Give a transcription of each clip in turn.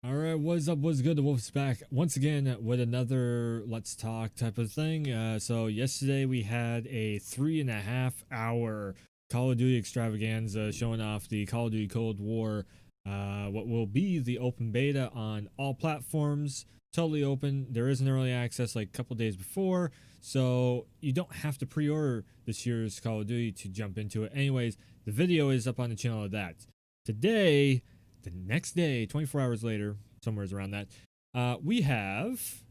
All right, what's up? What's good? The Wolf's back once again with another Let's Talk type of thing. So yesterday we had a 3.5 hour Call of Duty extravaganza showing off the Call of Duty Cold War, what will be the open beta on all platforms, totally open. There is an early access like a couple days before, so you don't have to pre-order this year's Call of Duty to jump into it. Anyways, the video is up on the channel of that. Today the next day, 24 hours later, somewhere around that, we have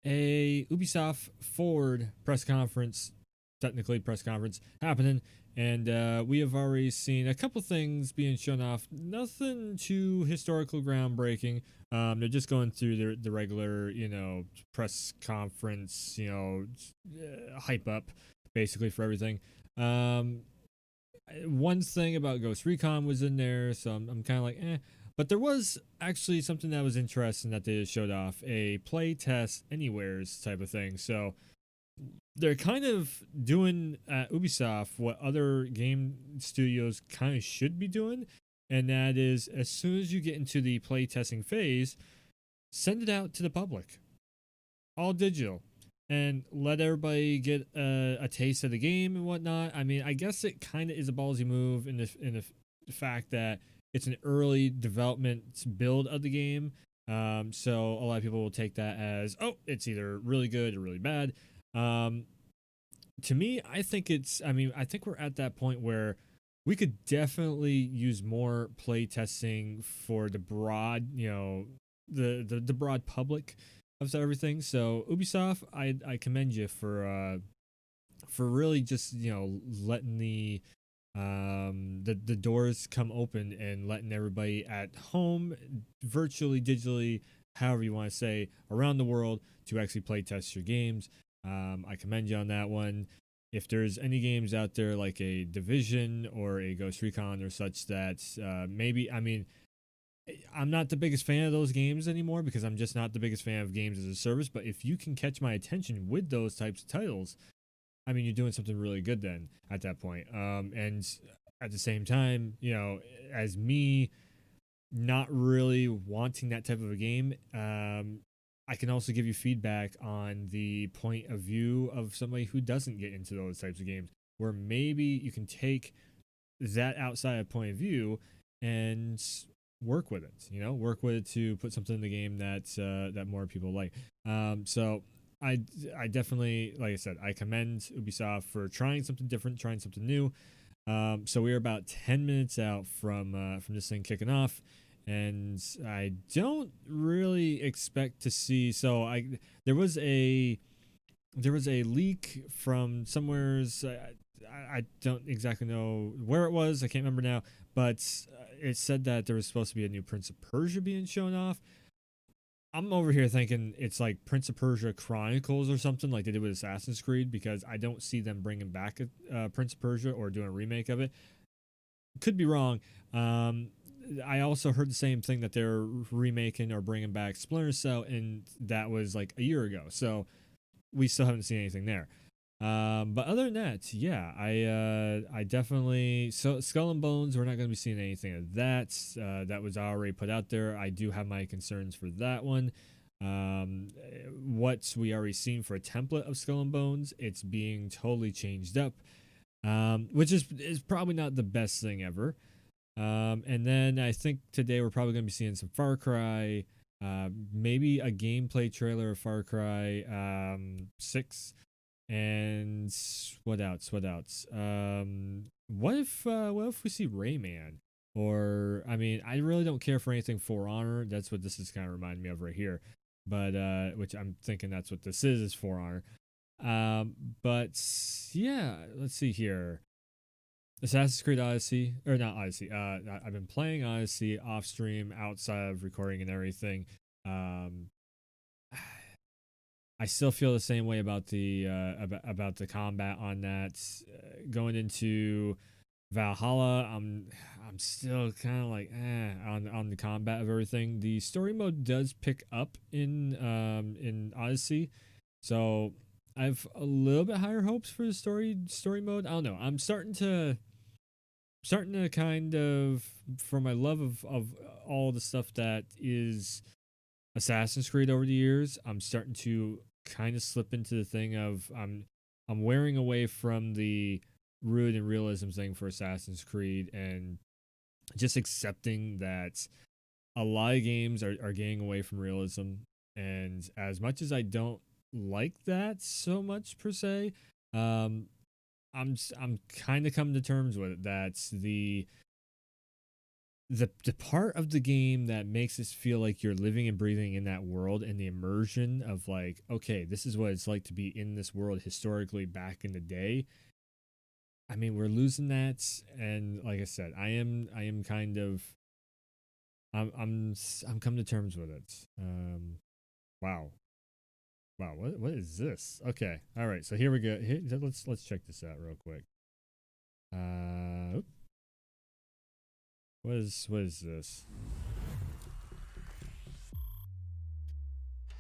a Ubisoft Forward press conference, technically press conference happening, and we have already seen a couple things being shown off. Nothing too historical groundbreaking. They're just going through the regular, press conference, hype up, basically for everything. One thing about Ghost Recon was in there, so I'm kind of like, eh. But there was actually something that was interesting that they showed off, a play test anywheres type of thing. So they're kind of doing at Ubisoft what other game studios kind of should be doing, and that is as soon as you get into the play testing phase, send it out to the public, all digital, and let everybody get a taste of the game and whatnot. I mean, I guess it kind of is a ballsy move in the fact that it's an early development build of the game. So a lot of people will take that as, oh, it's either really good or really bad. Um, to me, I think I think we're at that point where we could definitely use more play testing for the broad, the broad public of everything. So Ubisoft, I commend you for really just letting the doors come open and letting everybody at home, virtually, digitally, however you want to say, around the world to actually play test your games. I commend you on that one. If there's any games out there like a Division or a Ghost Recon or such that maybe, I mean, I'm not the biggest fan of those games anymore because I'm just not the biggest fan of games as a service. But if you can catch my attention with those types of titles, I mean, you're doing something really good then at that point. And at the same time, as me not really wanting that type of a game, I can also give you feedback on the point of view of somebody who doesn't get into those types of games, where maybe you can take that outside point of view and work with it. Work with it to put something in the game that more people like. So I definitely, like I said, I commend Ubisoft for trying something different, trying something new. So we are about 10 minutes out from this thing kicking off, and I don't really expect to see. So there was a there was a leak from somewhere's. I don't exactly know where it was. I can't remember now, but it said that there was supposed to be a new Prince of Persia being shown off. I'm over here thinking it's like Prince of Persia Chronicles or something like they did with Assassin's Creed, because I don't see them bringing back a Prince of Persia or doing a remake of it. Could be wrong. I also heard the same thing that they're remaking or bringing back Splinter Cell, and that was like a year ago. So we still haven't seen anything there. But other than that, yeah, I definitely, so Skull and Bones. We're not going to be seeing anything of that. That was already put out there. I do have my concerns for that one. What we already seen for a template of Skull and Bones, it's being totally changed up, which is probably not the best thing ever. And then I think today we're probably going to be seeing some Far Cry, maybe a gameplay trailer of Far Cry 6. And what else? What if we see Rayman? Or, I mean, I really don't care for anything For Honor. That's what this is kind of reminding me of right here. But which I'm thinking that's what this is For Honor. But yeah, let's see here. Assassin's Creed Odyssey, or not Odyssey. I've been playing Odyssey off stream, outside of recording and everything. Um, I still feel the same way about about the combat on that. Going into Valhalla, I'm still kind of like on the combat of everything. The story mode does pick up in Odyssey, so I've a little bit higher hopes for the story mode. I don't know. I'm starting to kind of, for my love of all the stuff that is Assassin's Creed over the years, I'm starting to kind of slip into the thing of I'm wearing away from the rude and realism thing for Assassin's Creed and just accepting that a lot of games are getting away from realism. And as much as I don't like that so much per se, um, I'm kind of coming to terms with it. That's the part of the game that makes us feel like you're living and breathing in that world and the immersion of like, okay, this is what it's like to be in this world historically back in the day. I mean, we're losing that, and like I said, I am kind of I'm coming to terms with it. Wow, wow, what is this? Okay, all right, so here we go. Here, let's check this out real quick. What is this?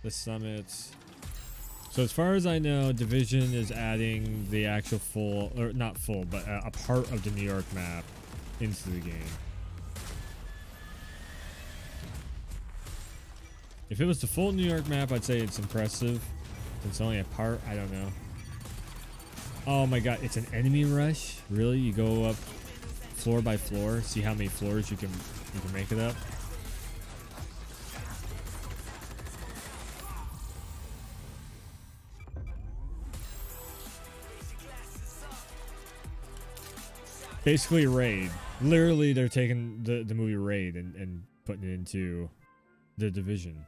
The summit. So as far as I know, Division is adding the actual full, or not full, but a part of the New York map into the game. If it was the full New York map, I'd say it's impressive. If it's only a part, I don't know. Oh my god, it's an enemy rush? Really? You go up floor by floor, see how many floors you can make it up? Basically a raid. Literally they're taking the movie Raid and putting it into the Division.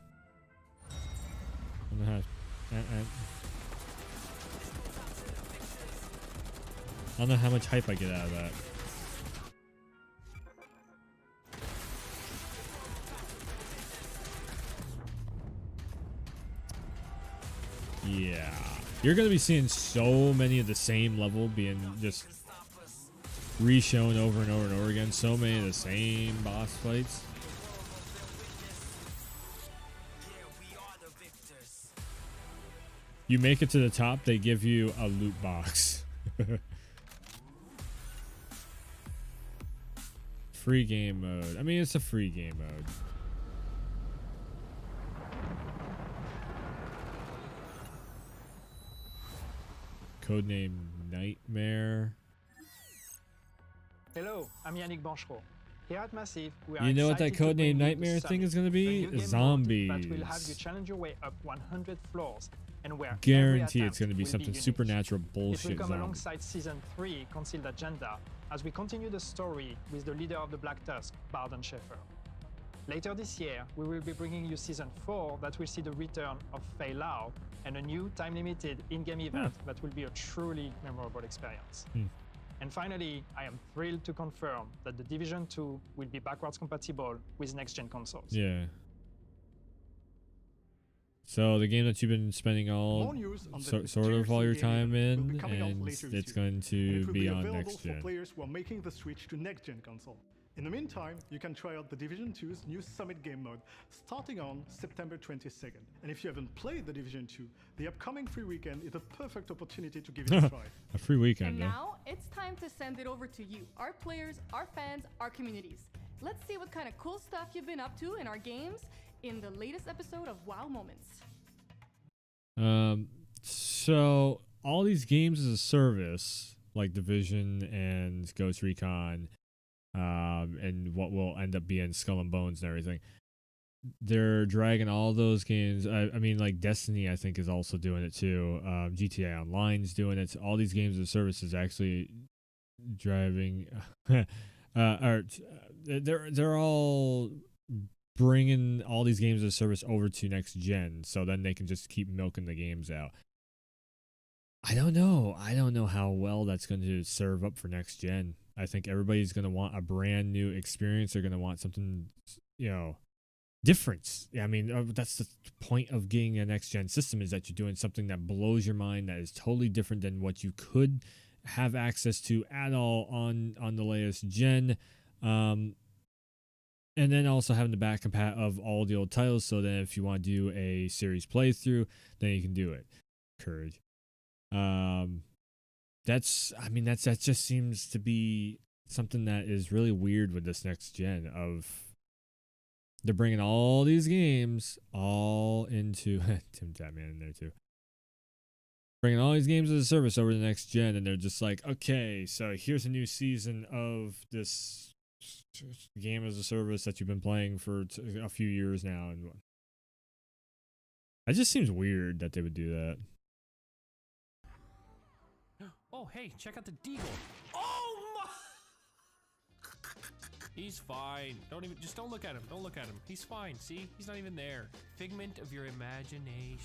I don't know how, I don't know how much hype I get out of that. Yeah. You're going to be seeing so many of the same level being just re-shown over and over and over again. So many of the same boss fights. You make it to the top, they give you a loot box. Free game mode. I mean, it's a free game mode. Codename Nightmare. Hello, I'm Yannick Banchereau. Here at Massive, we are You know what that excited to codename bring you Nightmare the thing is Summit, going to a be? new game mode Zombies. that will have you challenge your way up 100 floors, and where Guarantee every it's going to be attempt will something unique. supernatural It bullshit will come zombie. alongside Season 3 Concealed Agenda as we continue the story with the leader of the Black Tusk, Barden Schaeffer. Later this year, we will be bringing you Season 4 that will see the return of Fei Lao and a new time-limited in-game event that will be a truly memorable experience. And finally, I am thrilled to confirm that the Division 2 will be backwards compatible with next-gen consoles. Yeah. So the game that you've been spending all sort of all your time in, and it's going to be on next gen. For players who are making the switch to next-gen console. In the meantime, you can try out the Division 2's new Summit game mode starting on September 22nd. And if you haven't played the Division 2, the upcoming free weekend is a perfect opportunity to give it a try. A free weekend. And now it's time to send it over to you, our players, our fans, our communities. Let's see what kind of cool stuff you've been up to in our games in the latest episode of WoW Moments. So all these games as a service, like Division and Ghost Recon, and what will end up being Skull and Bones and everything, they're dragging all those games. I mean, like Destiny, I think is also doing it too. GTA Online's doing it. All these games as a service is actually driving. They're all bringing all these games as a service over to next gen, so then they can just keep milking the games out. I don't know how well that's going to serve up for next gen. I think everybody's going to want a brand new experience. They're going to want something, different. I mean, that's the point of getting a next gen system, is that you're doing something that blows your mind, that is totally different than what you could have access to at all on the latest gen. And then also having the back compat of all the old titles, so then if you want to do a series playthrough, then you can do it. Courage. That just seems to be something that is really weird with this next gen of They're bringing all these games all into Tim Tatman in there too. Bringing all these games as a service over the next gen, and they're just like, okay, so here's a new season of this game as a service that you've been playing for a few years now, and it just seems weird that they would do that. Oh, hey, check out the Deagle. Oh my! He's fine. Don't look at him. Don't look at him. He's fine. See? He's not even there. Figment of your imagination.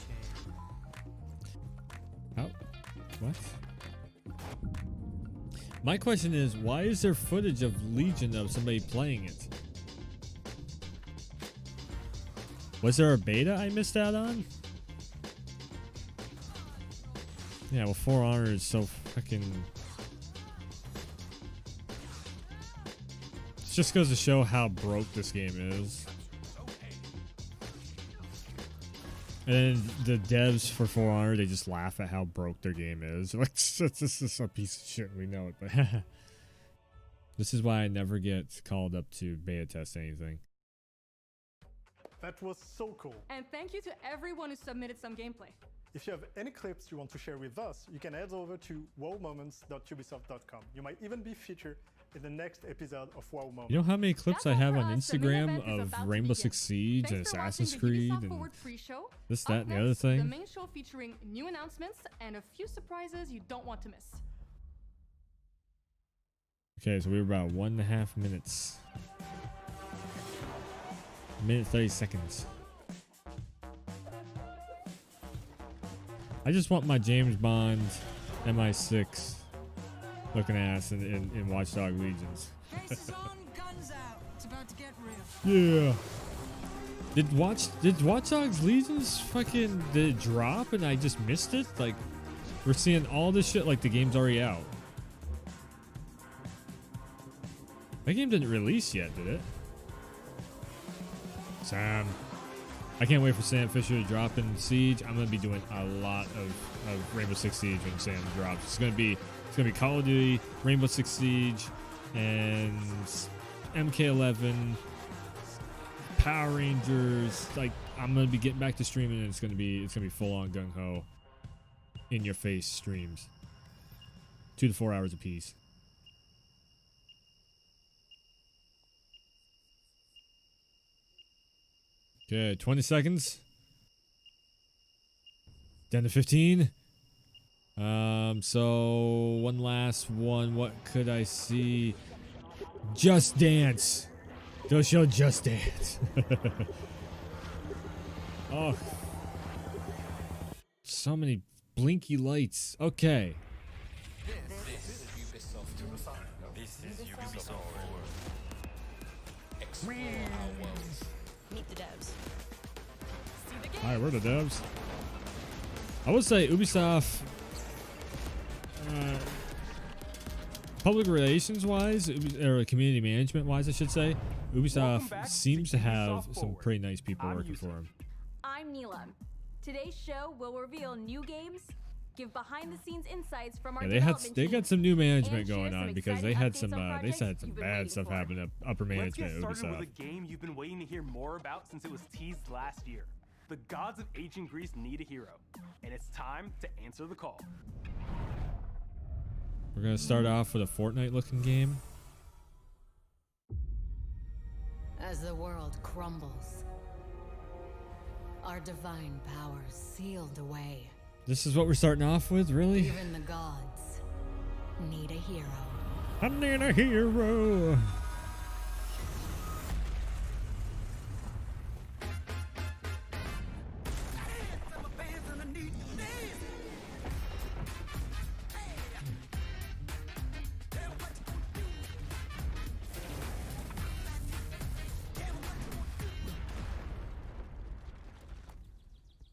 Oh, what? My question is, why is there footage of Legion of somebody playing it? Was there a beta I missed out on? Yeah, well, For Honor is so fucking... It just goes to show how broke this game is. And then the devs for For Honor, they just laugh at how broke their game is. Like, this is a piece of shit, we know it, but... This is why I never get called up to beta test anything. That was so cool. And thank you to everyone who submitted some gameplay. If you have any clips you want to share with us, you can head over to wowmoments.ubisoft.com. You might even be featured in the next episode of Wow Moments. You know how many clips That's I all have for on us. The main Instagram event is of about to Rainbow begin. Six Siege and Thanks for Assassin's watching the Creed Ubisoft and Forward pre-show. this, Up that, and the next, other thing? The main show featuring new announcements and a few surprises you don't want to miss. Okay, so we're about 1.5 minutes. Minute 30 seconds. I just want my James Bond MI6 looking ass in Watchdog Legions. Cases on, guns out. It's about to get real. Yeah. Did Watch Dogs Legions did it drop and I just missed it? Like, we're seeing all this shit like the game's already out. That game didn't release yet, did it? Sam. I can't wait for Sam Fisher to drop in Siege. I'm gonna be doing a lot of Rainbow Six Siege when Sam drops. It's gonna be Call of Duty, Rainbow Six Siege, and MK11, Power Rangers. Like, I'm gonna be getting back to streaming, and it's gonna be full on gung ho, in your face streams, 2 to 4 hours a piece. Okay, 20 seconds. Down to 15. So one last one. What could I see? Just Dance. They'll show Just Dance. Oh. So many blinky lights. Okay. This is Ubisoft. This is Ubisoft. Explore our worlds. Meet the devs. See the game. Alright, we're the devs. I would say Ubisoft, public relations wise, or community management wise, I should say, Ubisoft seems to have some pretty nice people working for them. I'm Neela. Today's show will reveal new games, give behind-the-scenes insights from our Yeah, development they got team, some new management and share going some on because exciting they had updates some on they said projects some you've been bad waiting stuff for. happening at upper Let's management get at started Ubisoft. with a game you've been waiting to hear more about since it was teased last year. The gods of ancient Greece need a hero, and it's time to answer the call. We're gonna start off with a Fortnite-looking game. As the world crumbles, our divine powers sealed away. This is what we're starting off with, really? Even the gods need a hero. I need a hero.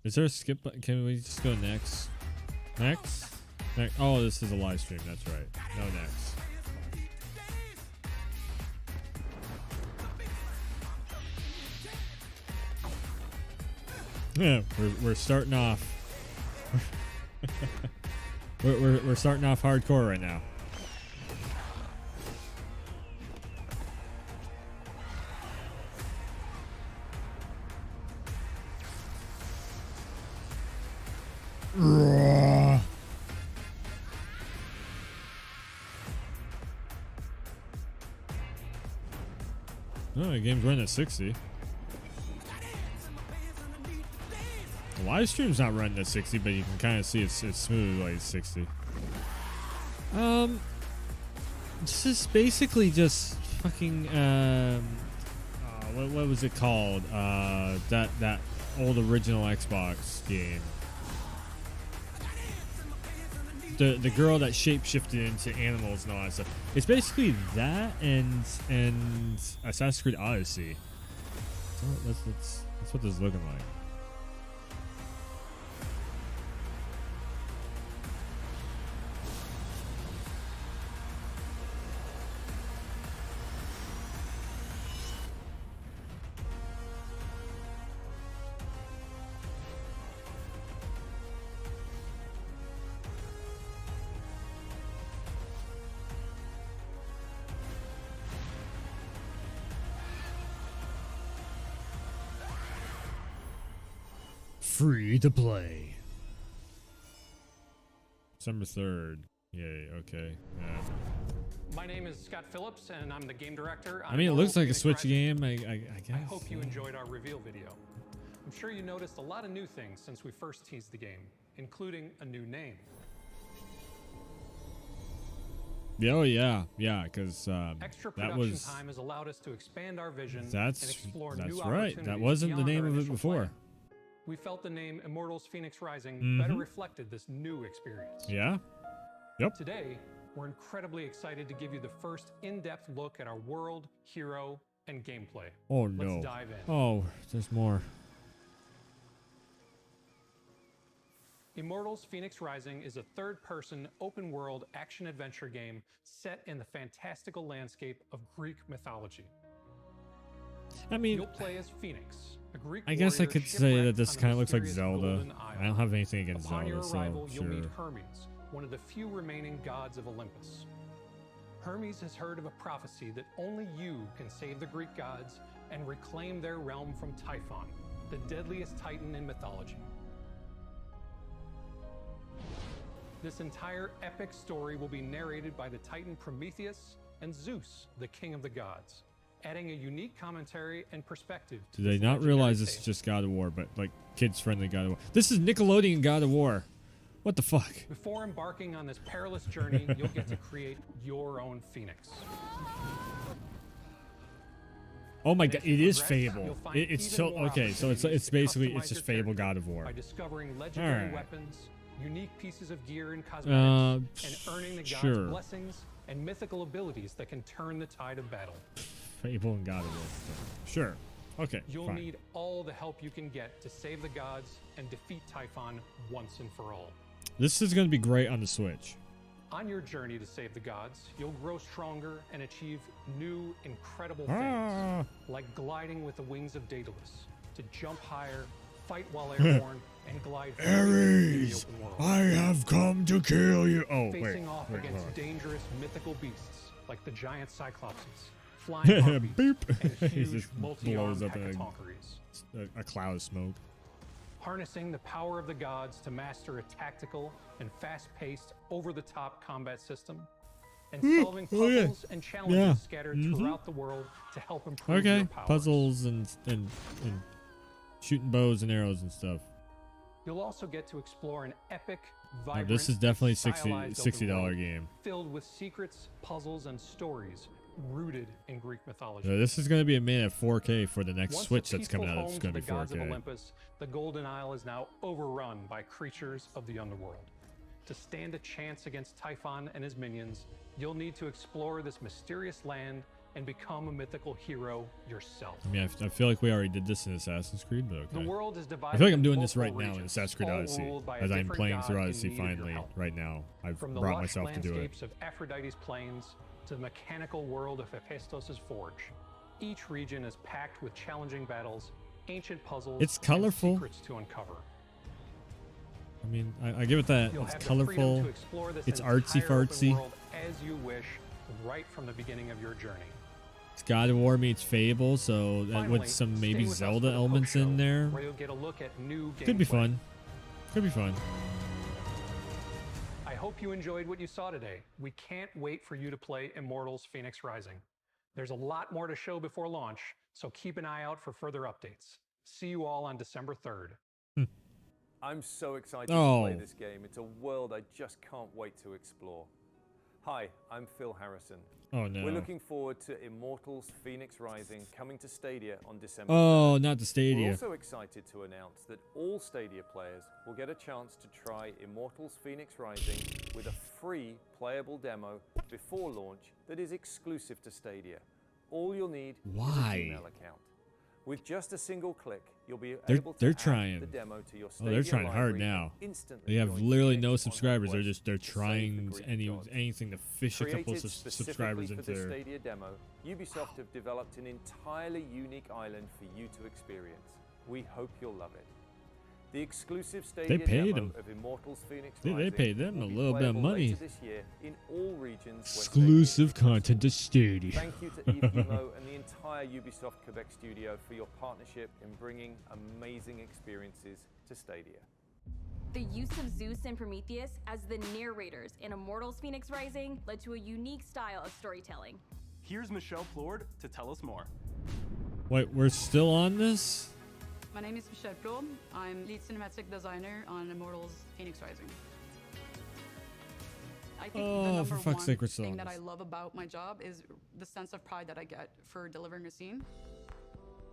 Is there a skip button? Can we just go next? Next? Next? Oh, this is a live stream. That's right. No next. Yeah, we're starting off. we're starting off hardcore right now. Oh, the game's running at 60. The live stream's not running at 60, but you can kind of see it's smooth like 60. This is basically just fucking what was it called? That old original Xbox game. The girl that shapeshifted into animals and all that stuff. It's basically that and Assassin's Creed Odyssey. So that's what this is looking like. Free to play. December 3rd. Yay, okay. Yeah. My name is Scott Phillips, and I'm the game director. I mean, it looks like a Switch game, I guess. I hope you enjoyed our reveal video. I'm sure you noticed a lot of new things since we first teased the game, including a new name. Yeah, oh yeah, because Extra that production was time has allowed us to expand our vision and that's explore new right. opportunities That wasn't the beyond name our of it initial before. plan. We felt the name Immortals Phoenix Rising better reflected this new experience. Yeah. Yep. Today, we're incredibly excited to give you the first in-depth look at our world, hero, and gameplay. Oh no. Let's dive in. Oh, there's more. Immortals Phoenix Rising is a third-person, open-world action-adventure game set in the fantastical landscape of Greek mythology. I mean, you'll play as Phoenix, a Greek I guess I warrior could say shipwrecked that this on the kind of looks like mysterious Zelda. Golden Isle. I don't have anything against Upon Zelda, your arrival, so you'll meet sure. Hermes, one of the few remaining gods of Olympus. Hermes has heard of a prophecy that only you can save the Greek gods and reclaim their realm from Typhon, the deadliest titan in mythology. This entire epic story will be narrated by the titan Prometheus and Zeus, the king of the gods, adding a unique commentary and perspective to Do they this not legendary realize this tale. is just God of War, but like kids-friendly God of War? This is Nickelodeon God of War. What the fuck? Before embarking on this perilous journey, you'll get to create your own Phoenix. Oh my And god, if you it is progress, Fable. you'll find It's even so more okay. So it's opportunities to basically customize it's just your Fable character God of War. by discovering legendary Alright. weapons, unique pieces of gear and cosmetics, and earning the gods' sure. blessings and mythical abilities that can turn the tide of battle. Fable and God of War. Sure. Okay. You'll fine. need all the help you can get to save the gods and defeat Typhon once and for all. This is going to be great on the Switch. On your journey to save the gods, you'll grow stronger and achieve new, incredible Ah. things, like gliding with the wings of Daedalus, to jump higher, fight while airborne, and glide freely in the Ares, open world. I have come to kill you. Oh, Facing wait. off wait, against hold on. dangerous mythical beasts like the giant cyclopses, flying harpies, Boop. and He huge just multi-armed blows up in hecatoncheires. a cloud of smoke. Harnessing the power of the gods to master a tactical and fast-paced, over-the-top combat system, and solving oh, yeah. puzzles and challenges Yeah. scattered throughout the world to help improve Okay, your powers. puzzles and shooting bows and arrows and stuff. You'll also get to explore an epic, Now, vibrant, this is definitely and stylized $60 open world game. filled with secrets, puzzles, and stories rooted in Greek mythology. This is going to be a minute at 4K for the next Once Switch a that's coming peaceful out. It's home going to to the be gods of 4K. Olympus, the Golden Isle is now overrun by creatures of the underworld. To stand a chance against Typhon and his minions, you'll need to explore this mysterious land and become a mythical hero yourself. I mean, I feel like we already did this in Assassin's Creed, but The okay. world is divided I feel like I'm into doing this right multiple now in regions, Assassin's Creed all Odyssey, ruled by a as I'm different playing god through in Odyssey need of your finally help. right now. I've From the brought lush myself to do it. landscapes of Aphrodite's plains to the mechanical world of Hephaestus' forge, each region is packed with challenging battles, ancient puzzles, It's and colorful. secrets to uncover. I mean, I give it that. You'll It's have the freedom colorful. to explore this It's entire artsy open fartsy. world as you wish, right from the beginning of your journey. It's God of War meets Fable, so that Finally, with some stay maybe with us Zelda for the elements post-show, in there. where you'll get a look at new Could be gameplay. fun. Could be fun. hope you enjoyed what you saw today. We can't wait for you to play Immortals Phoenix Rising. There's a lot more to show before launch, so keep an eye out for further updates. See you all on December 3rd. I'm so excited to play this game. It's a world I just can't wait to explore. Hi, I'm Phil Harrison. Oh no. We're looking forward to Immortals Phoenix Rising coming to Stadia on December 3rd. Not the Stadia. We're also excited to announce that all Stadia players will get a chance to try Immortals Phoenix Rising with a free playable demo before launch that is exclusive to Stadia. All you'll need is a Gmail account. With just a single click, you'll be able to add the demo to your Stadia they're trying hard now. They have literally no subscribers. They're trying anything to fish a couple of subscribers into for the their Stadia demo. Ubisoft have developed an entirely unique island for you to experience. We hope you'll love it. The exclusive Stadia demo of Immortals Phoenix Rising they paid them a little bit of later money. This year in all regions Exclusive content to Stadia. Thank you to Yves Guillemot and the entire Ubisoft Quebec studio for your partnership in bringing amazing experiences to Stadia. The use of Zeus and Prometheus as the narrators in Immortals Phoenix Rising led to a unique style of storytelling. Here's Michelle Plord to tell us more. Wait, we're still on this? My name is Michelle Plord. I'm lead cinematic designer on Immortals Phoenix Rising. I think the number one thing that I love about my job is the sense of pride that I get for delivering a scene.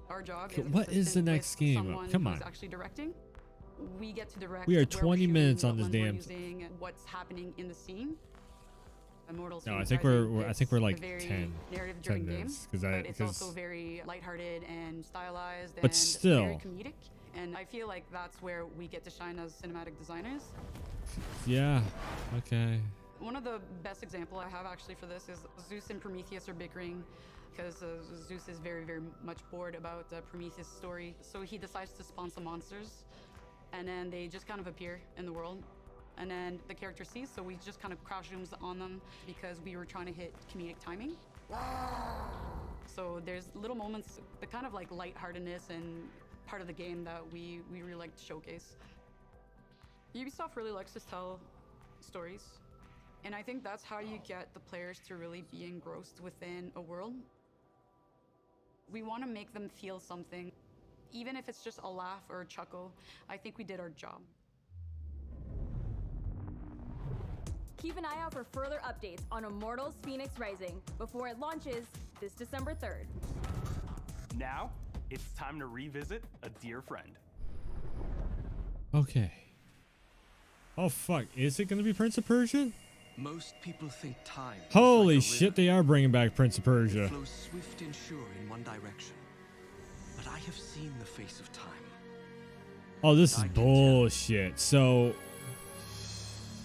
Our job is what is the next game? Come on. Who's actually directing. We get to direct. We are 20 minutes on this damn. Using what's happening in the scene. Immortals. No, I think we're like 10 minutes because it's also very lighthearted and stylized, but and still very comedic. And I feel like that's where we get to shine as cinematic designers. Yeah. Okay. One of the best example I have actually for this is Zeus and Prometheus are bickering because Zeus is very, very much bored about Prometheus' story. So he decides to spawn some monsters, and then they just kind of appear in the world. And then the character sees, so we just kind of crouch zooms on them because we were trying to hit comedic timing. So there's little moments, the kind of like lightheartedness and part of the game that we really like to showcase. Ubisoft really likes to tell stories, and I think that's how you get the players to really be engrossed within a world. We want to make them feel something, even if it's just a laugh or a chuckle. I think we did our job. Keep an eye out for further updates on Immortals Phoenix Rising before it launches this December 3rd. Now, it's time to revisit a dear friend. Okay. Oh fuck, is it gonna be Prince of Persia? Most people think time. Holy shit, they are bringing back Prince of Persia. It flows swift and sure in one direction. But I have seen the face of time. Oh, this is bullshit. So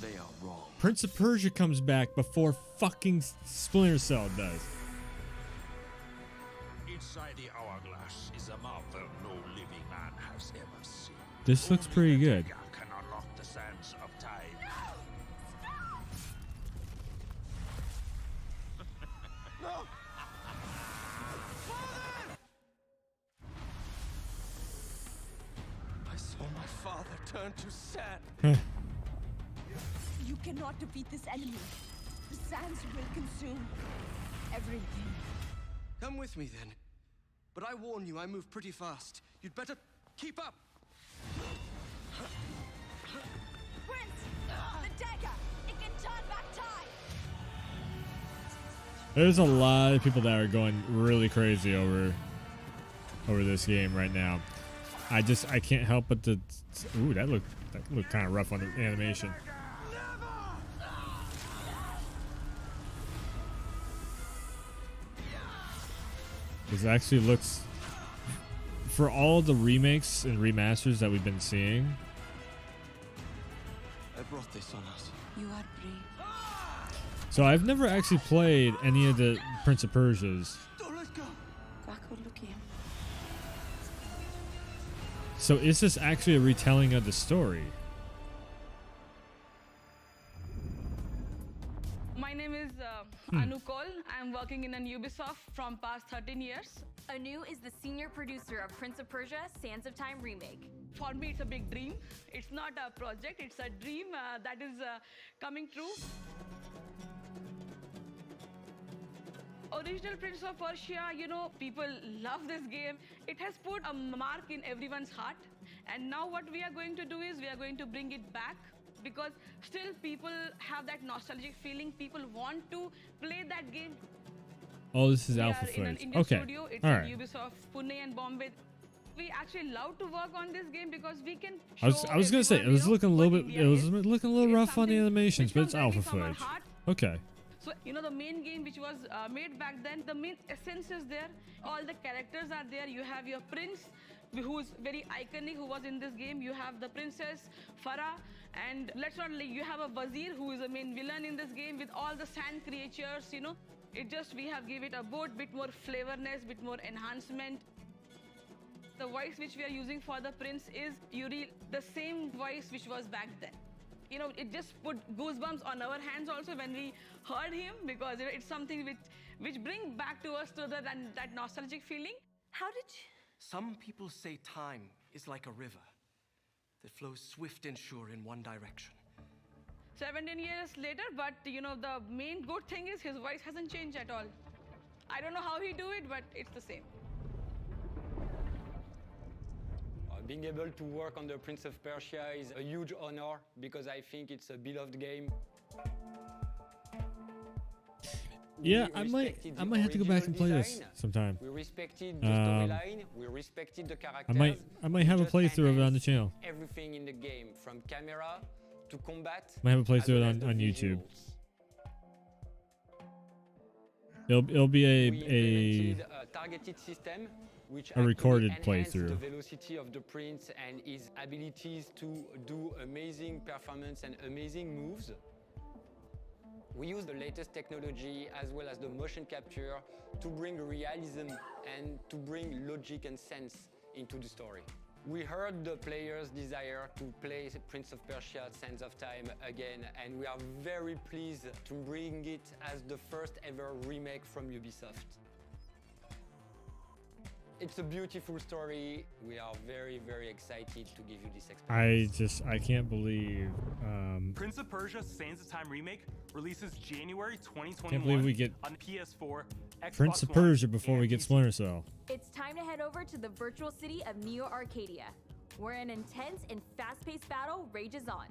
they are wrong. Prince of Persia comes back before fucking Splinter Cell does. Inside the hourglass is a marvel no living man has ever seen. This looks pretty good. Can unlock the sands of time. No! I saw my father turn to sand. You cannot defeat this enemy. The sands will consume everything. Come with me then. But I warn you, I move pretty fast. You'd better keep up. Prince! The dagger! It can turn back time! There's a lot of people that are going really crazy over this game right now. I can't help but to. Ooh, that looked kind of rough on the animation. This actually looks, for all the remakes and remasters that we've been seeing. I brought this on us. You are brave. So I've never actually played any of the Prince of Persias. Don't let go. So is this actually a retelling of the story? My name is Anu Cole. I'm working in Ubisoft from past 13 years. Anu is the senior producer of Prince of Persia: Sands of Time remake. For me, it's a big dream. It's not a project, it's a dream that is coming true. Original Prince of Persia, you know, people love this game. It has put a mark in everyone's heart. And now what we are going to do is we are going to bring it back, because still people have that nostalgic feeling. People want to play that game. Oh, this is we alpha are in an footage. Indian Okay. studio. It's All in right. Ubisoft, Pune and Bombay. We actually love to work on this game because we can I was gonna say it was looking a little bit. It was looking a little rough on the animations, but it's alpha footage. Okay. So, you know, the main game which was made back then, the main essence is there. All the characters are there. You have your prince, who's very iconic, who was in this game. You have the princess, Farah. And let's not, you have a Wazir, who is the main villain in this game with all the sand creatures, you know. It just, we have give it a bit more flavorness, bit more enhancement. The voice which we are using for the prince is Yuri, the same voice which was back then. You know, it just put goosebumps on our hands also when we heard him, because it's something which brings back to us to that nostalgic feeling. How did you... Some people say time is like a river that flows swift and sure in one direction. 17 years later, but you know, the main good thing is his voice hasn't changed at all. I don't know how he do it, but it's the same. Being able to work on the Prince of Persia is a huge honor, because I think it's a beloved game. Yeah, I might have to go back and play this sometime. We respected the storyline, we respected the characters. I might have a playthrough of it on the channel. Everything in the game, from camera to combat. Might have a playthrough of it on YouTube. It'll be a targeted system, which a recorded enhanced playthrough. the velocity of the prince and his abilities to do amazing performance and amazing moves. We use the latest technology as well as the motion capture to bring realism and to bring logic and sense into the story. We heard the players' desire to play Prince of Persia: Sands of Time again, and we are very pleased to bring it as the first ever remake from Ubisoft. It's a beautiful story. We are very, very excited to give you this experience. I can't believe. Prince of Persia: Sands of Time remake releases January 2021. Can't believe we get on PS4, Xbox Prince of One, Persia before and we get PC. Splinter Cell. It's time to head over to the virtual city of Neo Arcadia, where an intense and fast-paced battle rages on.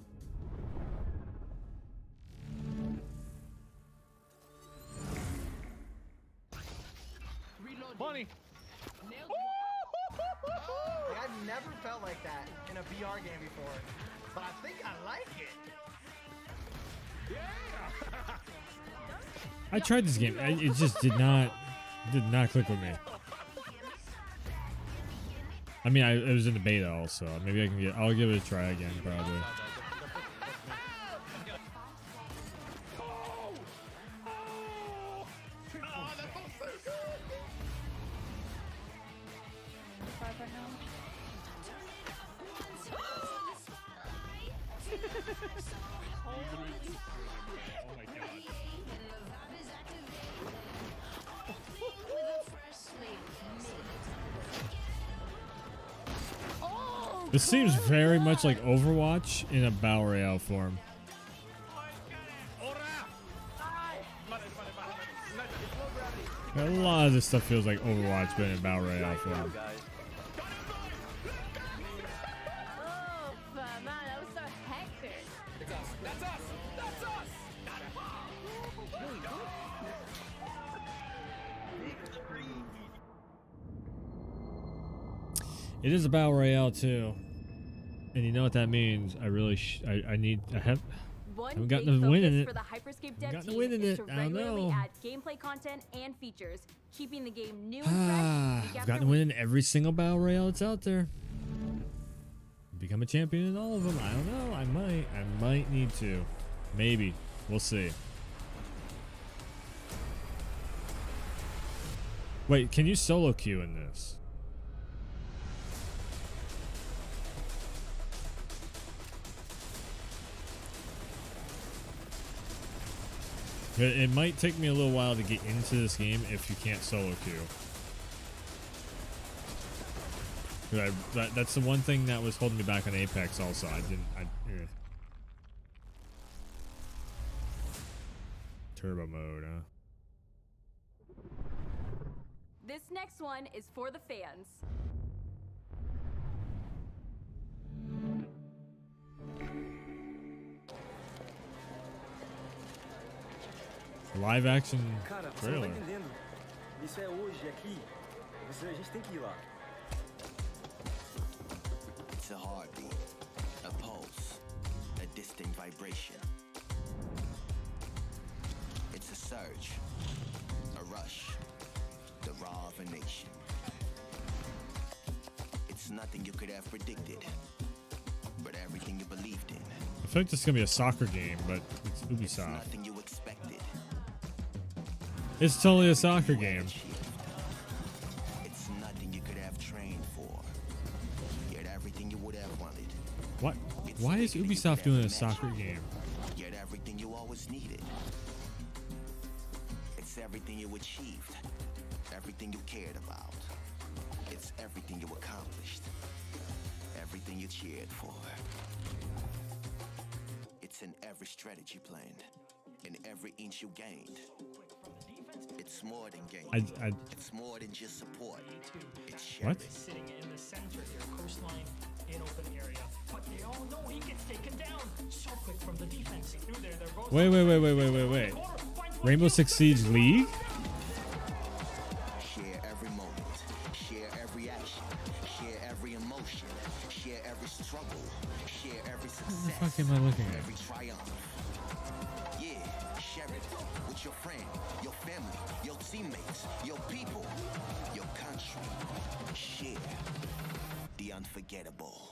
Funny. I've never felt like that in a VR game before, but I think I like it. I tried this game. It just did not click with me. I mean, it was in the beta also. Maybe I'll give it a try again probably. Oh my god. This seems very much like Overwatch in a battle royale form. A lot of this stuff feels like Overwatch, but in a battle royale form. Man, that was so hectic. That's us! That's us! That's us! It is a battle royale too, and you know what that means. I really haven't gotten a win in it. For the Hyperscape dev Gotten a team win in is it. to I don't regularly know. add gameplay content and features, keeping the game new and fresh week I've after gotten a win in every single battle royale that's out there. Become a champion in all of them. I don't know. I might need to. Maybe. We'll see. Wait, can you solo queue in this? It might take me a little while to get into this game if you can't solo queue. That's the one thing that was holding me back on Apex. Also, Turbo mode, huh? This next one is for the fans. Live action Cara, você não tá trailer. entendendo. Isso é hoje, aqui. A gente tem que ir lá. It's a heartbeat, a pulse, a distinct vibration. It's a surge, a rush, the raw of a nation. It's nothing you could have predicted, but everything you believed in. I feel like this is gonna be a soccer game, but it's It's Ubisoft. nothing you expected. It's totally a soccer game. It's nothing you could have trained for, yet everything you would have wanted. What? Why is Ubisoft doing a soccer game? Yet everything you always needed. It's everything you achieved, everything you cared about. It's everything you accomplished, everything you cheered for. It's in every strategy planned, in every inch you gained. It's more than gain. It's more than just support. It's sharing. What? Sitting in the center here, coastline in open area. But they all know he gets taken down so quick from the defense. Through there, they're both Wait. Rainbow Six Siege League? Share every moment, share every action, share every emotion, share every struggle, share every success. What the fuck am I looking at? Every triumph. Yeah, share it with your friend, your family, your teammates, your people, your country. Share the unforgettable.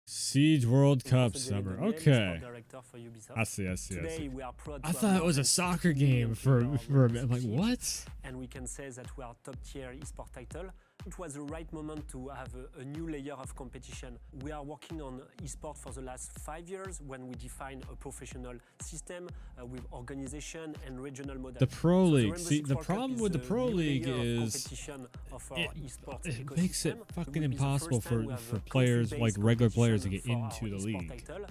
Siege World Cup Summer. Okay. I see. Today we are proud to I have thought it was a offered soccer 2 million game for people a minute. I'm like, Siege, what? And we can say that we are top tier esport title. It was the right moment to have a new layer of competition. We are working on esport for the last 5 years when we define a professional system with organization and regional model. The Pro League. Rainbow See, Six the World Cup problem is with the a Pro new League layer of is competition of our esports it makes it ecosystem. fucking It will be the impossible first time we have for a players, like country-based regular players, to competition get for into our the esport league. title.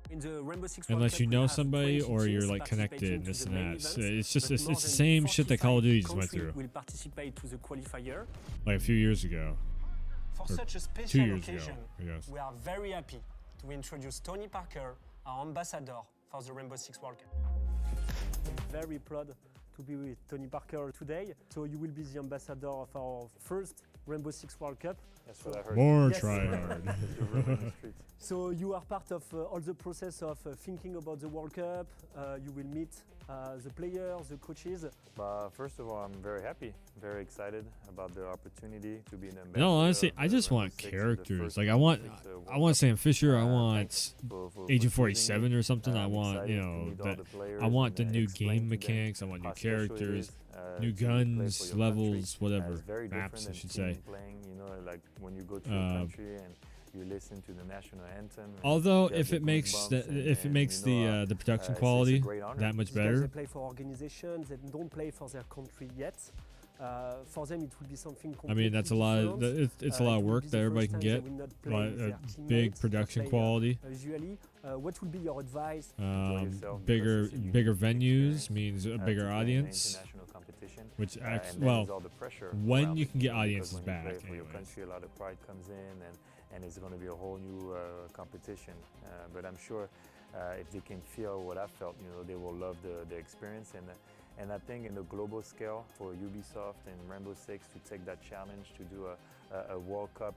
In the Rainbow Six World Unless Cup, you we know have somebody 20 or you're teams like connected, participating this to and the main that. events, It's just but it's more the than same shit that Call of Duty just went 45 through will participate to the qualifier. like a few years ago. For Or such a 2 special years ago, occasion, I guess. we are very happy to introduce Tony Parker, our ambassador for the Rainbow Six World Cup. I'm very proud to be with Tony Parker today. So you will be the ambassador of our first Rainbow Six World Cup. That's what I heard. More Yes. tryhard. The rumor in the streets. So you are part of all the process of thinking about the World Cup. You will meet the players, the coaches. First of all, I'm very happy, very excited about the opportunity to be an ambassador. No, honestly, of I just Rainbow want Six, the characters. first Like I Rainbow want Six, World I want Cup. Sam Fisher. I want Thanks for Agent choosing 47 me. or something. I I'm want, excited you to know, meet all that the players I want the and new explain game to them mechanics. I want new how special it characters, is, new to play for guns, your levels, country. whatever. It's very Maps, I different should than say. team playing, you know, like when you go to your country and you listen to the national anthem. and Although you if have it the makes goosebumps if it and, makes you know, the production it's a quality great honor. that much These guys, better. they play for organizations. They don't play for their country yet. For them, it will be something I completely mean, that's a lot. different. It's a lot of It will work be that the everybody first can time they get. will not play Like with a their big teammates, production play, quality. Usually, what will be your advice? Bigger venues means a bigger to play in an audience. international competition. Which And actually, then well, there's all the pressure when around you it, can get because audiences when you back, play for your anyways. country, a lot of pride comes in, and it's going to be a whole new competition. But I'm sure if they can feel what I felt, you know, they will love the experience. And I think in the global scale for Ubisoft and Rainbow Six to take that challenge to do a World Cup,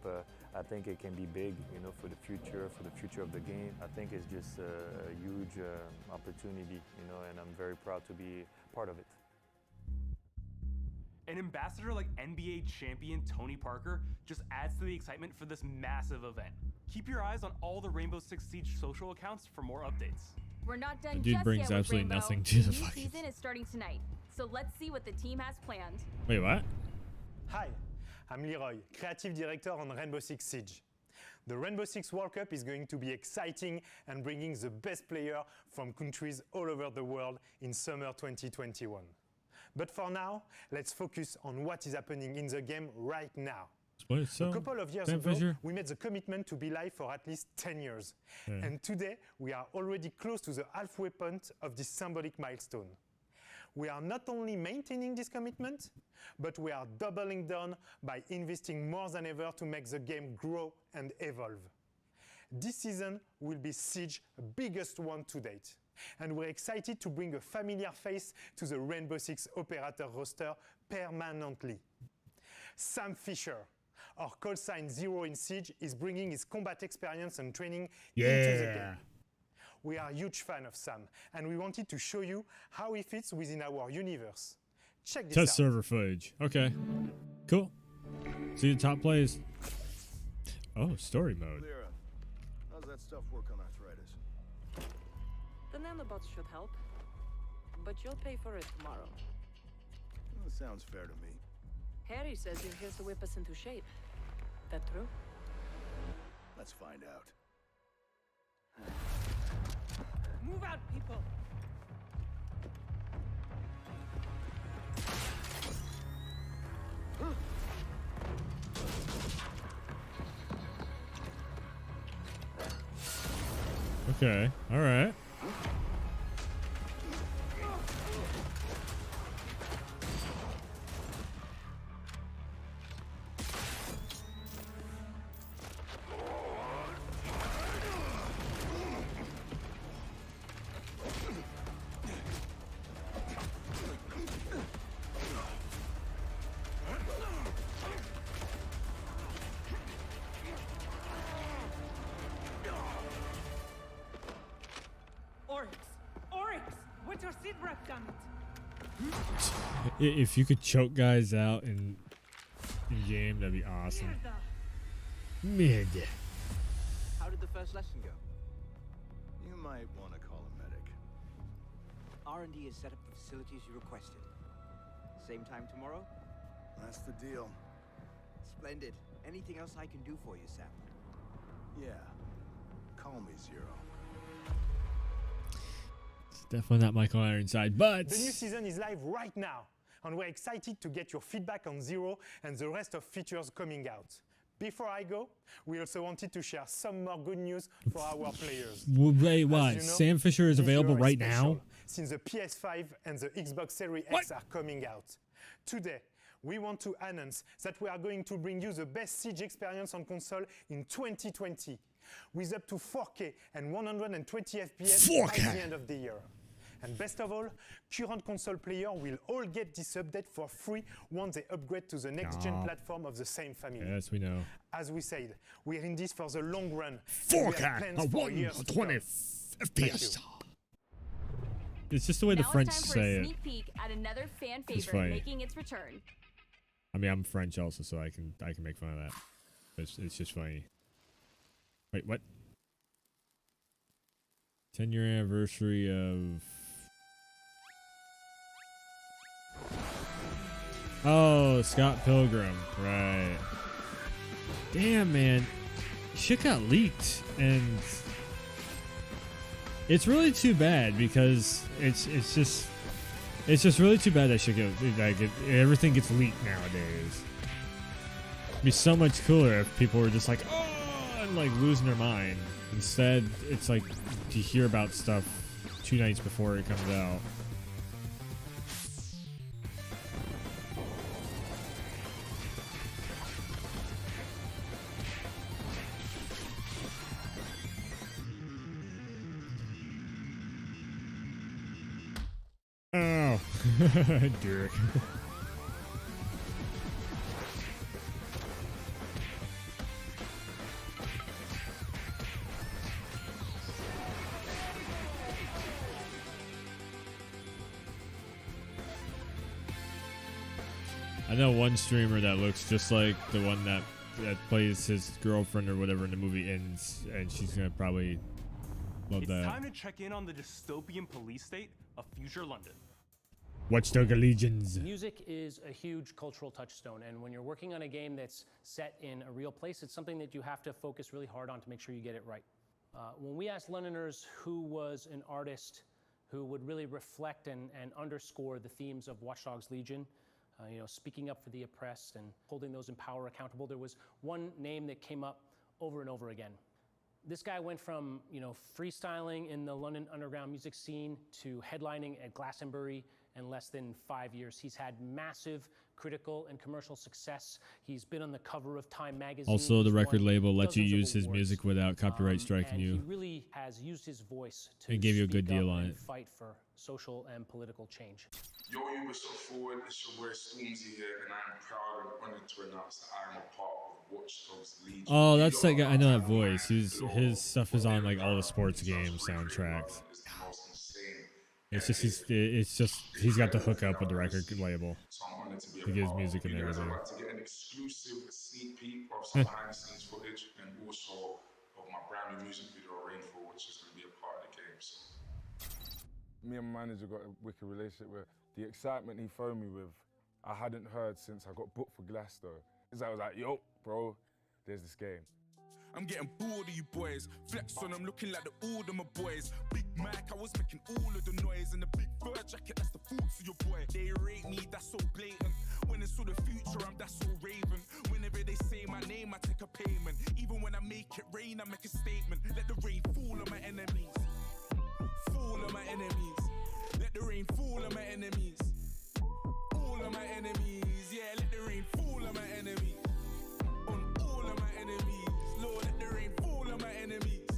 I think it can be big, you know, for the future of the game. I think it's just a huge opportunity, you know, and I'm very proud to be part of it. An ambassador like NBA champion Tony Parker just adds to the excitement for this massive event. Keep your eyes on all the Rainbow Six Siege social accounts for more updates. We're not done That dude just brings yet with absolutely Rainbow. nothing to the new fucking- season is starting tonight, so let's see what the team has planned. Wait, what? Hi, I'm Leroy, creative director on Rainbow Six Siege. The Rainbow Six World Cup is going to be exciting and bringing the best players from countries all over the world in summer 2021. But for now, let's focus on what is happening in the game right now. A couple of years ago, we made the commitment to be live for at least 10 years. Yeah. And today, we are already close to the halfway point of this symbolic milestone. We are not only maintaining this commitment, but we are doubling down by investing more than ever to make the game grow and evolve. This season will be Siege's biggest one to date, and we're excited to bring a familiar face to the Rainbow Six operator roster permanently. Sam Fisher, our call sign Zero in Siege, is bringing his combat experience and training into the game. We are a huge fan of Sam, and we wanted to show you how he fits within our universe. Check this out. Test server footage. Okay. Cool. See the top plays. Oh, story mode. Lyra, how's that stuff work on arthritis? The nanobots should help, but you'll pay for it tomorrow. Well, that sounds fair to me. Harry says you're here to whip us into shape. That true? Let's find out. Move out, people! Okay. All right. With your seat wrapped on If you could choke guys out in game, that'd be awesome. Mid. How did the first lesson go? You might want to call a medic. R&D has set up the facilities you requested. Same time tomorrow? That's the deal. Splendid. Anything else I can do for you, Sam? Yeah. Call me Zero. Definitely not Michael Ironside, but the new season is live right now, and we're excited to get your feedback on Zero and the rest of features coming out. Before I go, we also wanted to share some more good news for our players. Wait, what? You know, Sam Fisher is available right now? Since the PS5 and the Xbox Series X are coming out. Today, we want to announce that we are going to bring you the best Siege experience on console in 2020, with up to 4K and 120 FPS by the end of the year. And best of all, current console players will all get this update for free once they upgrade to the next-gen platform of the same family. Yes, we know. As we said, we're in this for the long run. 4K and 120 FPS. It's just the way the French say it. Sneak peek at another fan favorite making its return. I mean, I'm French also, so I can make fun of that. It's just funny. Wait, what? 10-year anniversary of... Oh, Scott Pilgrim, right. Damn, man. Shit got leaked, and it's really too bad because it's just really too bad that shit everything gets leaked nowadays. It'd be so much cooler if people were just like, oh, and like losing their mind. Instead, it's like you hear about stuff 2 nights before it comes out. Oh, Derek. I know one streamer that looks just like the one that plays his girlfriend or whatever in the movie ends, and she's gonna probably love that. It's time to check in on the dystopian police state of future London. Watchdog Legions. Music is a huge cultural touchstone, and when you're working on a game that's set in a real place, it's something that you have to focus really hard on to make sure you get it right. When we asked Londoners who was an artist who would really reflect and underscore the themes of Watch Dogs Legion, you know, speaking up for the oppressed and holding those in power accountable, there was one name that came up over and over again. This guy went from, you know, freestyling in the London underground music scene to headlining at Glastonbury in less than 5 years. He's had massive critical and commercial success. He's been on the cover of Time magazine. Also, the record label lets you use his music without copyright striking you. He really has used his voice to and gave you a good deal on it. Fight for social and political change. Yo, Ubisoft Forward, it's your boy Stormzy here, and I'm proud and honored to announce that I'm a part of Watch Dogs Legion. Oh, that's that guy. I know that voice. His stuff is on like all the sports game soundtracks. It's just he's got the hookup with the record label. So I'm honored to be he gives music and you guys everything. are about to get an exclusive sneak peek of some behind the scenes footage and also of my brand new music video, Rainfall, which is going to be a part of the game. So. Me and my manager got a wicked relationship with. The excitement he phoned me with, I hadn't heard since I got booked for Glasgow. I was like, yo, bro, there's this game. I'm getting bored of you boys. Flex on them looking like the old of my boys. Big Mac, I was making all of the noise. And the big fur jacket, that's the thoughts of your boy. They rate me, that's so blatant. When it's all the future, I'm that's so raven. Whenever they say my name, I take a payment. Even when I make it rain, I make a statement. Let the rain fall on my enemies. Fall on my enemies. Let the rain fall on my enemies. All of my enemies. Yeah, let the rain fall on my enemies. On all of my enemies. Lord, let the rain fall on my enemies.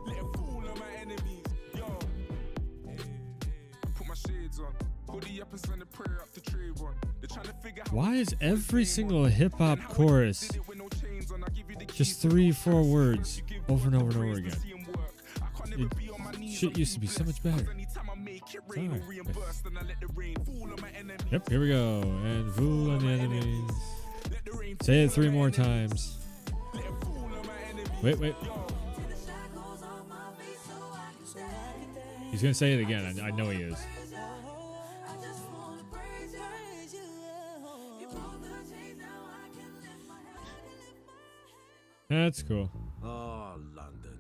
Let it fall on my enemies. Yo. Put my shades on. Hoodie up and send a prayer up to Trayvon. They're trying to figure out Why is every single hip hop chorus just 3-4 words over and over and over again? Shit used to be so much better. Sorry. Yep, here we go. And fool on the enemies. Say it 3 more times. Wait. He's gonna say it again. I know he is. That's cool. Oh, London.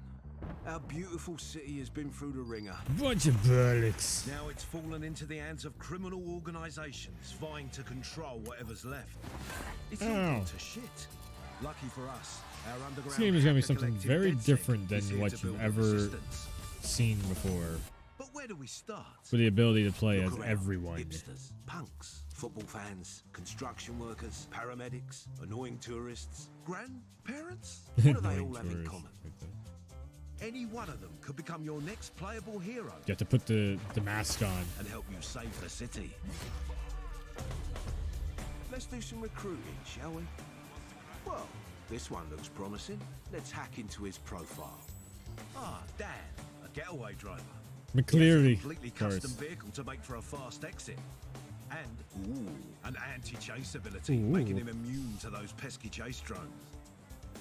Our beautiful city has been through the ringer. Bunch of bullets. Now it's fallen into the hands of criminal organizations vying to control whatever's left. It's all gone to shit. Lucky for us, our underground. This game is gonna be something collective very DedSec different is than here what to build you've ever resistance. seen before. But where do we start? With the ability to play Look as around. everyone. Hipsters, punks, football fans, construction workers, paramedics, annoying tourists, grandparents. What do they all have in common? Any one of them could become your next playable hero. You have to put the mask on. And help you save the city. Let's do some recruiting, shall we? Well, this one looks promising. Let's hack into his profile. Ah, Dan, a getaway driver. McCleary, A completely of course. custom vehicle to make for a fast exit. And an anti-chase ability, Ooh. making him immune to those pesky chase drones.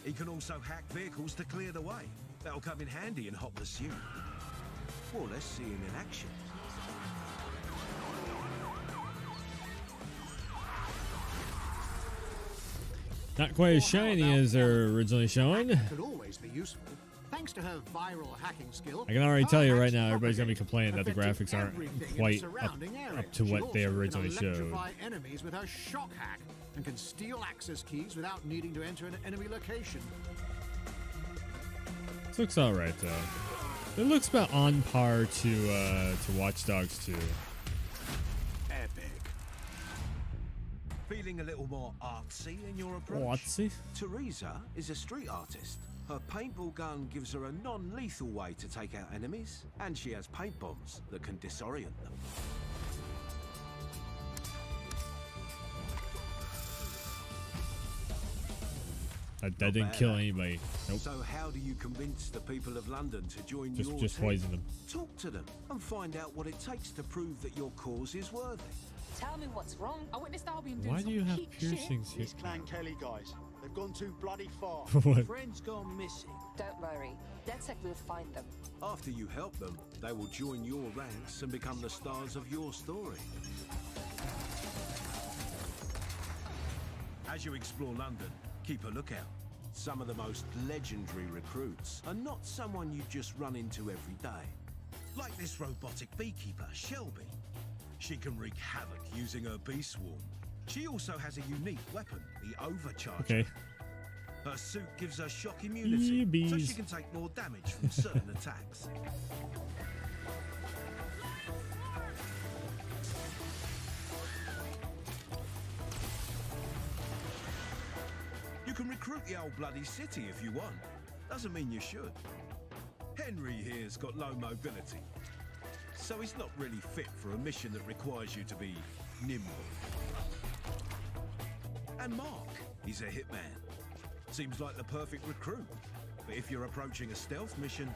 He can also hack vehicles to clear the way. That'll come in handy in hot pursuit. Well, let's see him in action. Not quite as shiny as they're originally showing. Could always be useful. Thanks to her viral hacking skill. I can already tell you right now, everybody's gonna be complaining that the graphics aren't quite up to what they originally showed. Electrify enemies with her shock hack and can steal access keys without needing to enter an enemy location. This looks alright though. It looks about on par to Watch Dogs 2. Epic. Feeling a little more artsy in your approach? Artsy? Teresa is a street artist. Her paintball gun gives her a non-lethal way to take out enemies, and she has paint bombs that can disorient them. That didn't kill anybody. Nope. So how do you convince the people of London to join your Just team? poison them. Talk to them and find out what it takes to prove that your cause is worthy. Tell me what's wrong. I witnessed Albion do Why do you have cheap piercings shit. here? These Clan Kelly guys, They've gone too bloody far. What? Friends gone missing. Don't worry. DedSec will find them. After you help them, they will join your ranks and become the stars of your story. As you explore London, keep a lookout. Some of the most legendary recruits are not someone you just run into every day. Like this robotic beekeeper, Shelby. She can wreak havoc using her bee swarm. She also has a unique weapon, the Overcharger. Okay. Her suit gives her shock immunity, so Bees. she can take more damage from certain attacks. You can recruit the old bloody city if you want. Doesn't mean you should. Henry here's got low mobility, so he's not really fit for a mission that requires you to be nimble. And Mark, he's a hitman. Seems like the perfect recruit. But if you're approaching a stealth mission,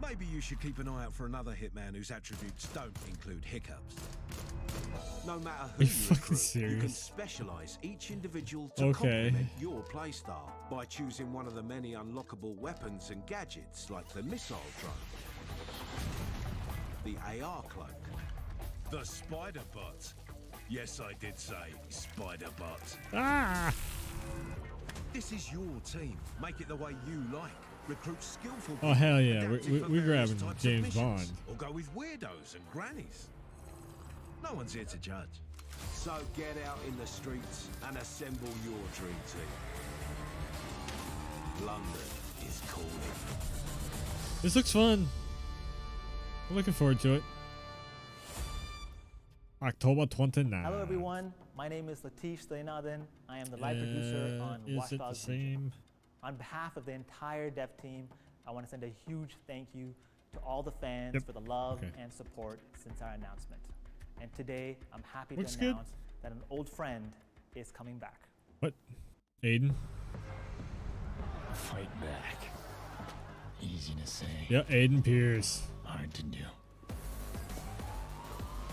maybe you should keep an eye out for another hitman whose attributes don't include hiccups. No matter who you recruit, you can specialize each individual to complement your playstyle by choosing one of the many unlockable weapons and gadgets like the missile drone, the AR cloak, the spider bot. Yes, I did say spider bot. Ah! This is your team. Make it the way you like. Recruit skillful Oh, hell yeah. adapted for We're various grabbing types of James missions, Bond. Or go with weirdos and grannies. No one's here to judge. So get out in the streets and assemble your dream team. London is calling. This looks fun. I'm looking forward to it. October 29th. Hello everyone, my name is Latish Srinathn. I am the live producer on Watch Is it the Dogs same? Legion. On behalf of the entire dev team, I want to send a huge thank you to all the fans for the love and support since our announcement. And today, I'm happy Looks to good. announce that an old friend is coming back. What? Aiden? Fight back. Easy to say. Yeah, Aiden Pierce. Hard to do.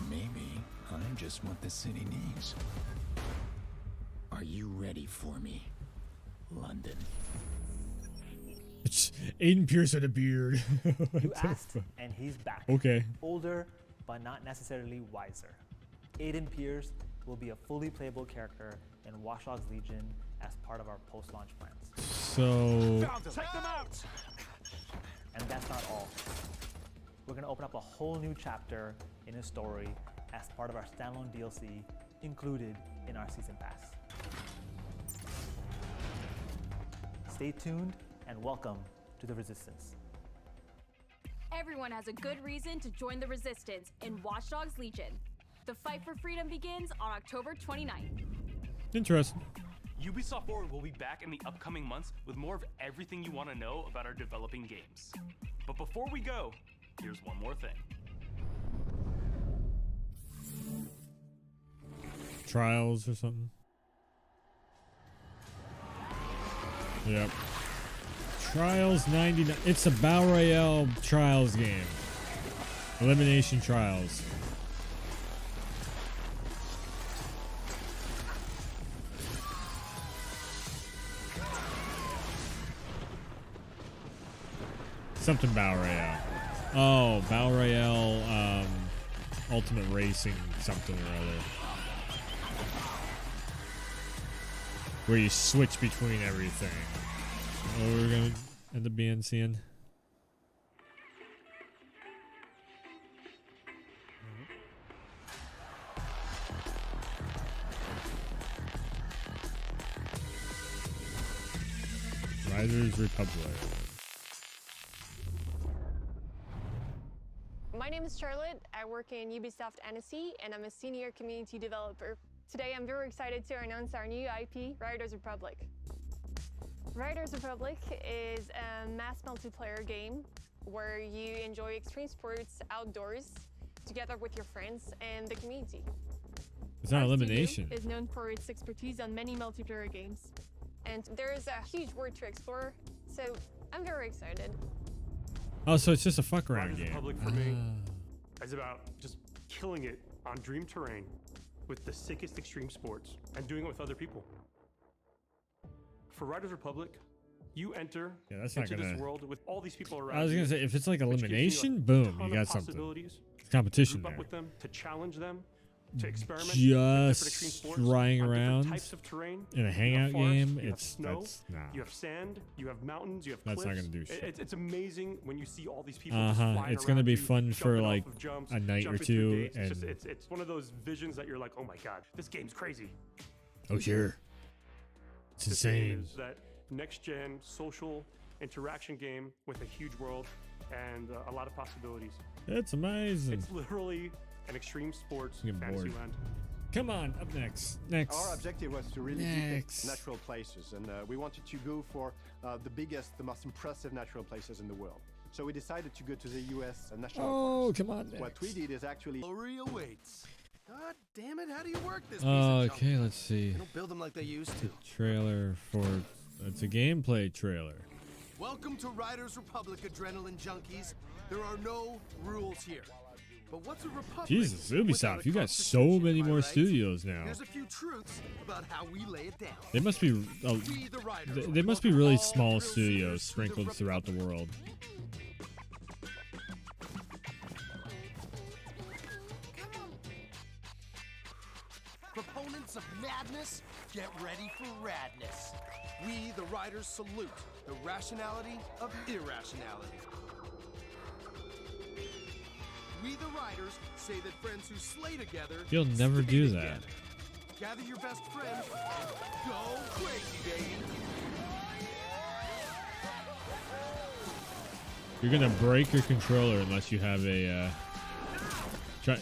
Maybe I'm just what the city needs. Are you ready for me, London? It's Aiden Pierce with a beard. You asked, and he's back. Okay. Older, but not necessarily wiser. Aiden Pierce will be a fully playable character in Watch Dogs Legion as part of our post-launch plans. So... Check them out! And that's not all. We're going to open up a whole new chapter in his story as part of our standalone DLC included in our Season Pass. Stay tuned and welcome to the Resistance. Everyone has a good reason to join the Resistance in Watch Dogs Legion. The fight for freedom begins on October 29th. Interesting. Ubisoft Forward will be back in the upcoming months with more of everything you want to know about our developing games. But before we go, here's one more thing. Trials or something? Yep. Trials 99. It's a Battle Royale Trials game. Elimination Trials. Something Battle Royale. Oh, Battle Royale, Ultimate Racing something or other. Where you switch between everything. Oh, we're gonna end up being seeing. Riders Republic. My name is Charlotte. I work in Ubisoft Annecy, and I'm a senior community developer. Today, I'm very excited to announce our new IP, Riders Republic. Riders Republic is a mass multiplayer game where you enjoy extreme sports outdoors together with your friends and the community. It's not Our elimination. studio is known for its expertise on many multiplayer games, and there is a huge world to explore, so I'm very excited. Oh, so it's just a fuck around Riders game. Republic for me is about just killing it on dream terrain with the sickest extreme sports and doing it with other people. for Riders Republic, you enter that's into not gonna. this world with all these people around. I was gonna say if it's like which gives you a elimination, boom, ton you of got something. possibilities It's competition to group there. up with them, to challenge them, to experiment with different extreme Just sports riding on different around types of terrain. in a You have hangout forest, game. you have It's snow, nah. you have sand, you have mountains, you have That's cliffs. not gonna do shit. It's amazing when you see all these people just Uh-huh. flying It's gonna around be you, fun for, jumping off like, of jumps, a night or jumping through two, gates. It's just and- it's one of those visions that you're like, oh my god, this game's crazy. Oh sure. It's This game insane. is that next gen social interaction game with a huge world and a lot of possibilities. It's amazing. It's literally an extreme sports I'm getting fantasy bored. land. Come on, up next. Next. Our objective was to really Next. depict natural places, and we wanted to go for the biggest, the most impressive natural places in the world. So we decided to go to the U.S. National Oh, Parks. come on. What we did is actually. Glory awaits. God damn it, how do you work this piece of junk? Okay, let's see. They don't build them like they used to. Trailer for. It's a gameplay trailer. Welcome to Riders Republic, adrenaline junkies. There are no rules here. But what's a republic? Jesus, without Ubisoft, a you got so constitution, many am I more right? studios now. Here's a few truths about how we lay it down. They must be. Oh, We, the Riders, they must be really all small thrill studios seekers to the sprinkled throughout the world. Proponents of madness, get ready for radness. We, the Riders, salute the rationality of irrationality. We, the Riders, say that friends who slay together. You'll never stay do together. that. Gather your best friends and go crazy, baby. You're gonna break your controller unless you have a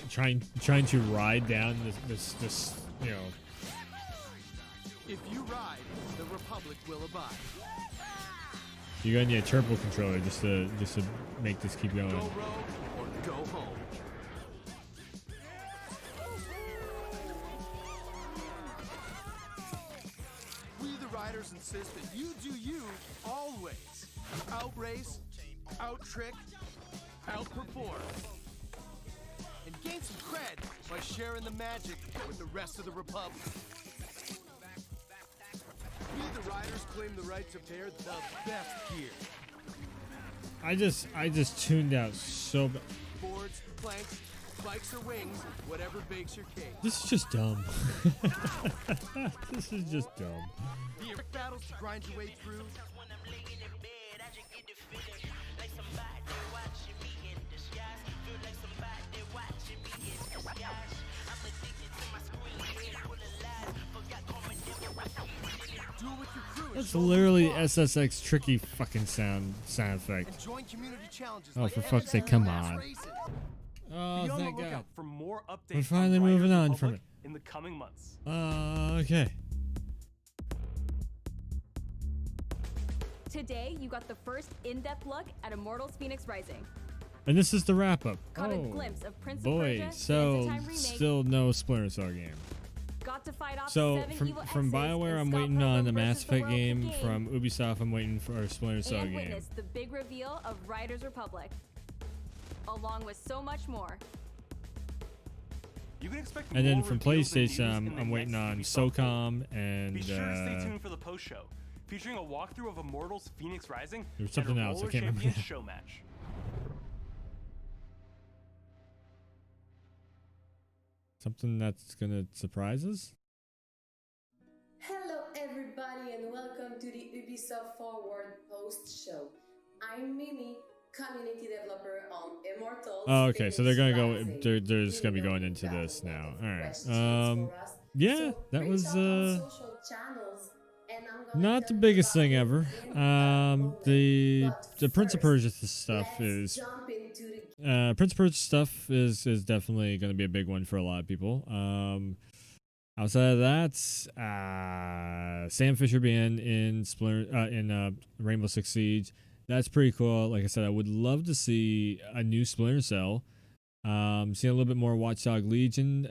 trying to ride down this you know. If you ride, the Republic will abide. You're gonna need a turbo controller just to make this keep going. Go rogue or go home. We, the Riders, insist that you do you always. Outrace, out-trick, outperform. And gain some cred by sharing the magic with the rest of the Republic. We, the Riders, claim the right to pair the best gear. I just tuned out so bad. Boards, planks, bikes, or wings, whatever bakes your cake. This is just dumb. This is just dumb. The epic battles to grind your way through. Do it with your crew and That's show them literally love. SSX tricky fucking sound effect. And join community challenges Oh, like for fuck's sake, MMA come class on. racing. Oh, Be on the thank lookout God. for more updates. We're finally on Riders moving on Republic from it. in the coming months. Okay. Today, you got the first in-depth look at Immortals Phoenix Rising. And this is the wrap up. Caught a Oh, glimpse of Prince of boy, Persia, so Sands of Time remake. still no Splinter Cell game. Got to fight off So 7 from evil from exes BioWare, in I'm Scott waiting on Pilgrim the Mass versus the Effect World game. the From Ubisoft, I'm waiting for a Splinter Cell and game. witness the big reveal of Riders Republic, along with so much more. You can expect And then more from reveals and news PlayStation, in the I'm waiting next on Ubisoft film. SOCOM and Be sure to stay tuned for the post show, featuring a walkthrough of Immortals Phoenix Rising There was something and a else, I Roller can't remember Champions now. show match. something that's gonna surprise us. Hello everybody and welcome to the Ubisoft Forward post show. I'm Mimi, community developer on Immortals. Oh, okay. So they're gonna go. Rising. They're just gonna be going into this now. All right. Yeah, that was social channels, and I'm gonna not the biggest thing ever. The Prince of Persia stuff is jump into the Prince of Persia stuff is definitely gonna be a big one for a lot of people. Outside of that, Sam Fisher being in Rainbow Six Siege, that's pretty cool. Like I said, I would love to see a new Splinter Cell. See a little bit more Watchdog Legion.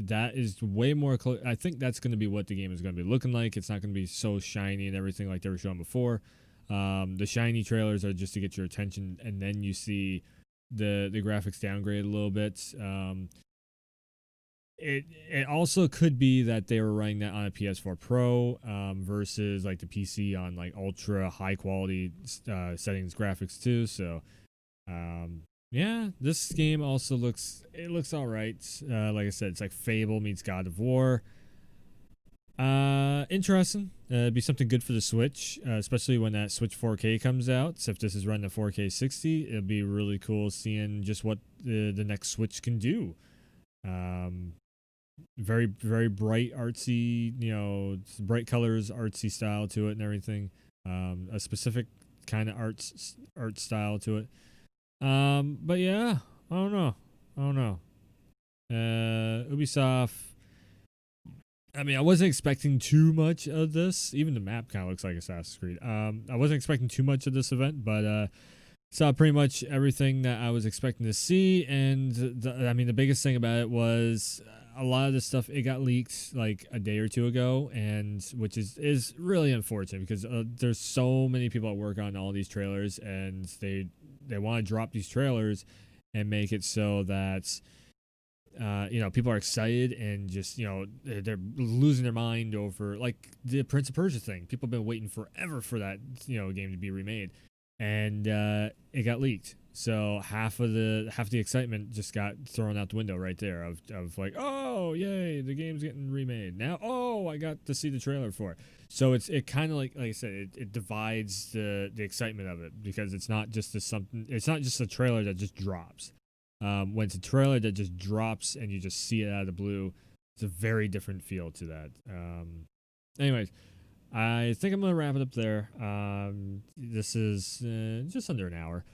That is way more. I think that's going to be what the game is going to be looking like. It's not going to be so shiny and everything like they were showing before. The shiny trailers are just to get your attention, and then you see the graphics downgrade a little bit. it also could be that they were running that on a PS4 Pro versus like the PC on like ultra high quality settings graphics too. So yeah, this game also looks all right. Like I said, it's like Fable meets God of War. Interesting. It'd be something good for the Switch, especially when that Switch 4K comes out. So if this is running a 4K 60, it'd be really cool seeing just what the next Switch can do. Very very bright, artsy, bright colors, artsy style to it and everything. A specific kind of art style to it. But yeah, I don't know. Ubisoft. I mean, I wasn't expecting too much of this. Even the map kind of looks like Assassin's Creed. I wasn't expecting too much of this event, but saw pretty much everything that I was expecting to see. And the biggest thing about it was a lot of the stuff, it got leaked like a day or two ago, and which is really unfortunate because there's so many people that work on all these trailers, and they want to drop these trailers and make it so that people are excited and just they're losing their mind over like the Prince of Persia thing. People have been waiting forever for that game to be remade, and it got leaked. So half the excitement just got thrown out the window right there of like, oh yay, the game's getting remade now. Oh, I got to see the trailer for it. So it kind of like I said, it divides the excitement of it because it's not just a trailer that just drops. When it's a trailer that just drops and you just see it out of the blue, it's a very different feel to that. Anyways, I think I'm going to wrap it up there. This is just under an hour.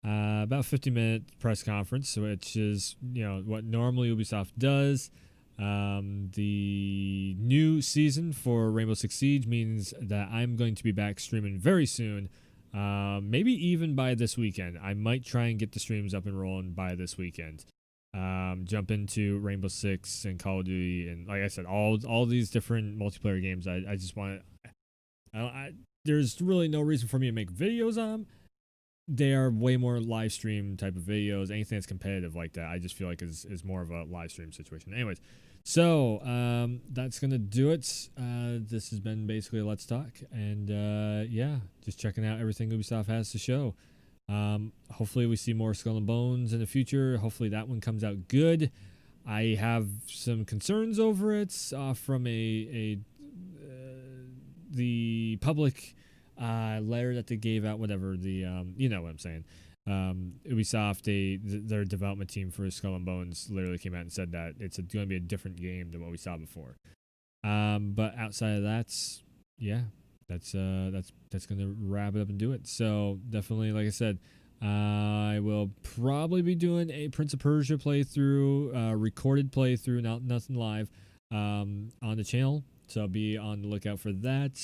About 50-minute press conference, which is, what normally Ubisoft does. The new season for Rainbow Six Siege means that I'm going to be back streaming very soon. Maybe even by this weekend. I might try and get the streams up and rolling by this weekend. Jump into Rainbow Six and Call of Duty, and like I said, all these different multiplayer games. I just want to. There's really no reason for me to make videos on them. They are way more live stream type of videos. Anything that's competitive like that, I just feel like is more of a live stream situation. Anyways, so that's gonna do it. This has been basically a Let's Talk, and yeah, just checking out everything Ubisoft has to show. Hopefully we see more Skull and Bones in the future. Hopefully that one comes out good. I have some concerns over it from the public letter that they gave out, whatever the you know what I'm saying. Ubisoft, their development team for Skull and Bones literally came out and said that it's going to be a different game than what we saw before. But outside of that, yeah, that's going to wrap it up and do it. So definitely, like I said, I will probably be doing a Prince of Persia playthrough, recorded playthrough, nothing live, on the channel. So be on the lookout for that.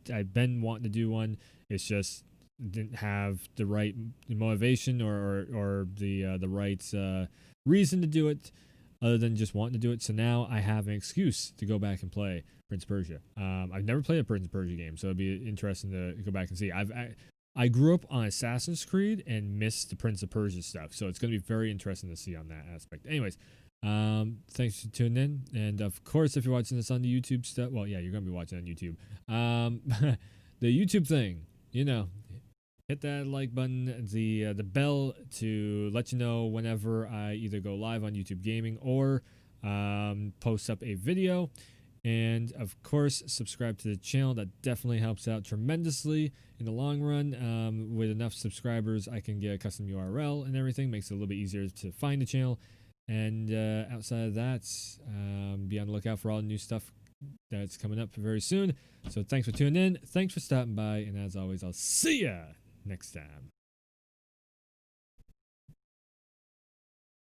I've been wanting to do one. It's just didn't have the right motivation or the right reason to do it, other than just wanting to do it. So now I have an excuse to go back and play Prince of Persia. I've never played a Prince of Persia game, so it'd be interesting to go back and see. I grew up on Assassin's Creed and missed the Prince of Persia stuff, so it's going to be very interesting to see on that aspect. Anyways, thanks for tuning in, and of course, if you're watching this on the YouTube stuff, well, yeah, you're going to be watching on YouTube. The YouTube thing, hit that like button, the bell to let you know whenever I either go live on YouTube Gaming or post up a video. And of course, subscribe to the channel. That definitely helps out tremendously in the long run. With enough subscribers, I can get a custom URL and everything. Makes it a little bit easier to find the channel. And outside of that, be on the lookout for all the new stuff that's coming up very soon. So thanks for tuning in. Thanks for stopping by. And as always, I'll see ya next time.